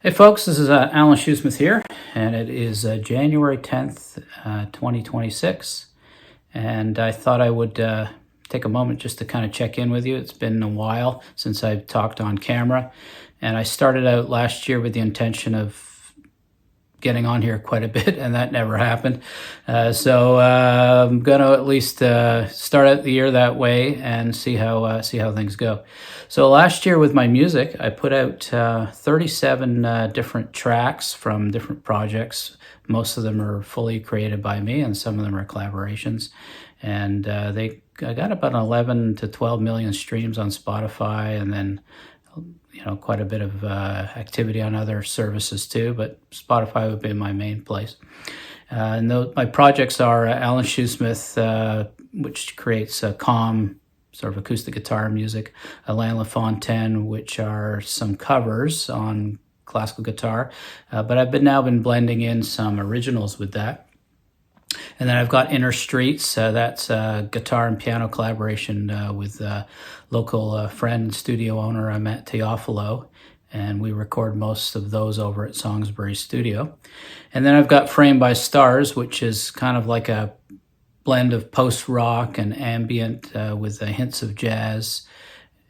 Hey folks, this is Alan Shoesmith here, and it is January 10th, 2026, and I thought I would take a moment just to kind of check in with you. It's been a while since I've talked on camera, and I started out last year with the intention of getting on here quite a bit, and that never happened. So I'm going to at least start out the year that way and see how things go. So last year with my music, I put out 37 different tracks from different projects. Most of them are fully created by me, and some of them are collaborations. And I got about 11 to 12 million streams on Spotify, and then quite a bit of activity on other services too, but Spotify would be my main place. My projects are Alan Shoesmith, which creates calm sort of acoustic guitar music, Alain LaFontaine, which are some covers on classical guitar, but I've now been blending in some originals with that. And then I've got Inner Streets, that's a guitar and piano collaboration with local friend and studio owner Matt Teofilo, and we record most of those over at Songsbury Studio. And then I've got Framed by Stars, which is kind of like a blend of post-rock and ambient with hints of jazz,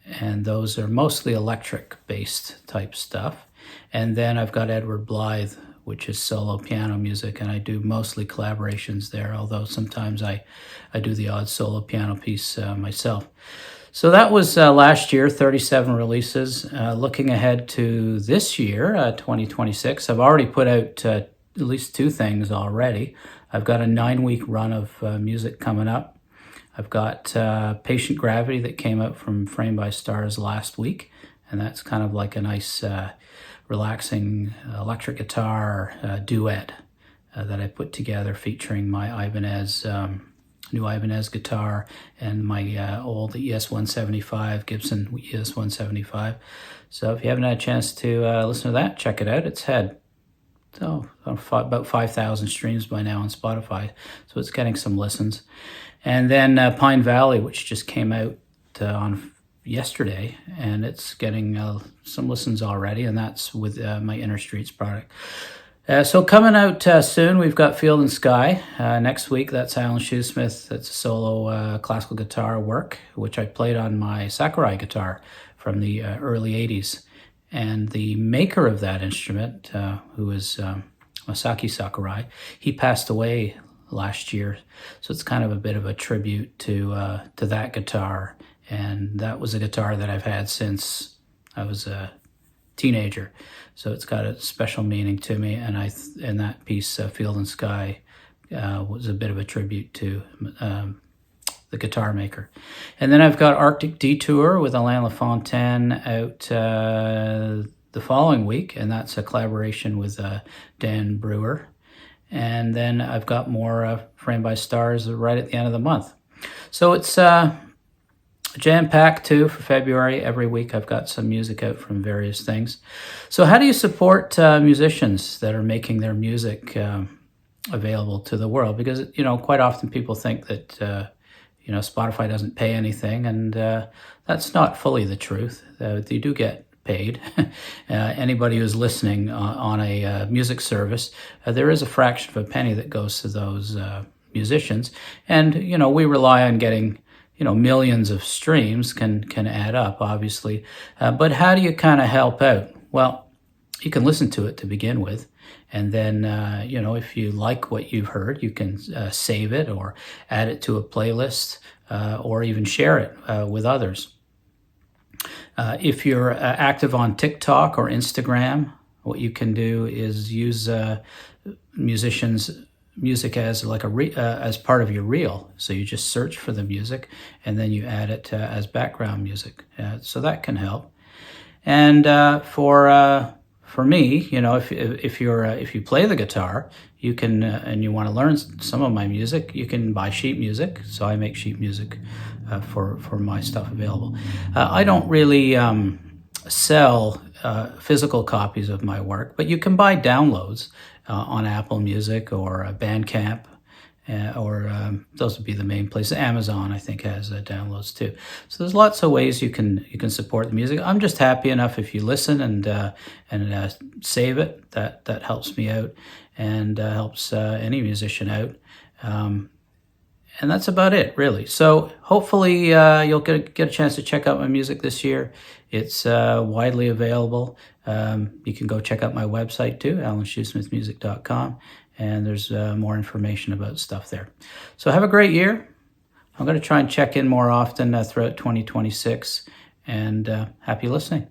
and those are mostly electric-based type stuff. And then I've got Edward Blythe, which is solo piano music, and I do mostly collaborations there, although sometimes I do the odd solo piano piece myself. So that was last year, 37 releases. Looking ahead to this year, 2026, I've already put out at least 2 things already. I've got a 9-week run of music coming up. I've got Patient Gravity that came out from Framed by Stars last week, and that's kind of like a nice relaxing electric guitar duet that I put together featuring my Ibanez, new Ibanez guitar and my old ES-175, Gibson ES-175. So if you haven't had a chance to listen to that, check it out. It's had about 5,000 streams by now on Spotify, so it's getting some listens. And then Pine Valley, which just came out on yesterday, and it's getting some listens already, and that's with my Inner Streets product. So coming out soon, we've got Field and Sky. Next week, that's Alan Shoesmith. That's a solo classical guitar work, which I played on my Sakurai guitar from the early 80s. And the maker of that instrument, who is Masaki Sakurai, he passed away last year. So it's kind of a bit of a tribute to that guitar. And that was a guitar that I've had since I was a teenager. So it's got a special meaning to me. And that piece, Field and Sky, was a bit of a tribute to the guitar maker. And then I've got Arctic Detour with Alain LaFontaine out the following week, and that's a collaboration with Dan Brewer. And then I've got more Framed by Stars right at the end of the month. So it's jam-packed too for February. Every week I've got some music out from various things. So how do you support musicians that are making their music available to the world? Because, quite often people think that Spotify doesn't pay anything, and that's not fully the truth. They do get paid. Anybody who's listening on a music service, there is a fraction of a penny that goes to those musicians. And, we rely on getting, millions of streams can add up, obviously. But how do you kind of help out? Well, you can listen to it to begin with. And then, if you like what you've heard, you can save it or add it to a playlist or even share it with others. If you're active on TikTok or Instagram, what you can do is use musicians' music as like as part of your reel. So you just search for the music and then you add it as background music. So that can help. And for me, if you play the guitar, you can and you want to learn some of my music, you can buy sheet music. So I make sheet music for my stuff available. I don't really sell physical copies of my work, but you can buy downloads on Apple Music or Bandcamp, or those would be the main places. Amazon, I think, has downloads too. So there's lots of ways you can support the music. I'm just happy enough if you listen and save it. That helps me out and helps any musician out. And that's about it, really. So hopefully you'll get a chance to check out my music this year. It's widely available. You can go check out my website too, alanshoesmithmusic.com, and there's more information about stuff there. So have a great year. I'm going to try and check in more often throughout 2026, and happy listening.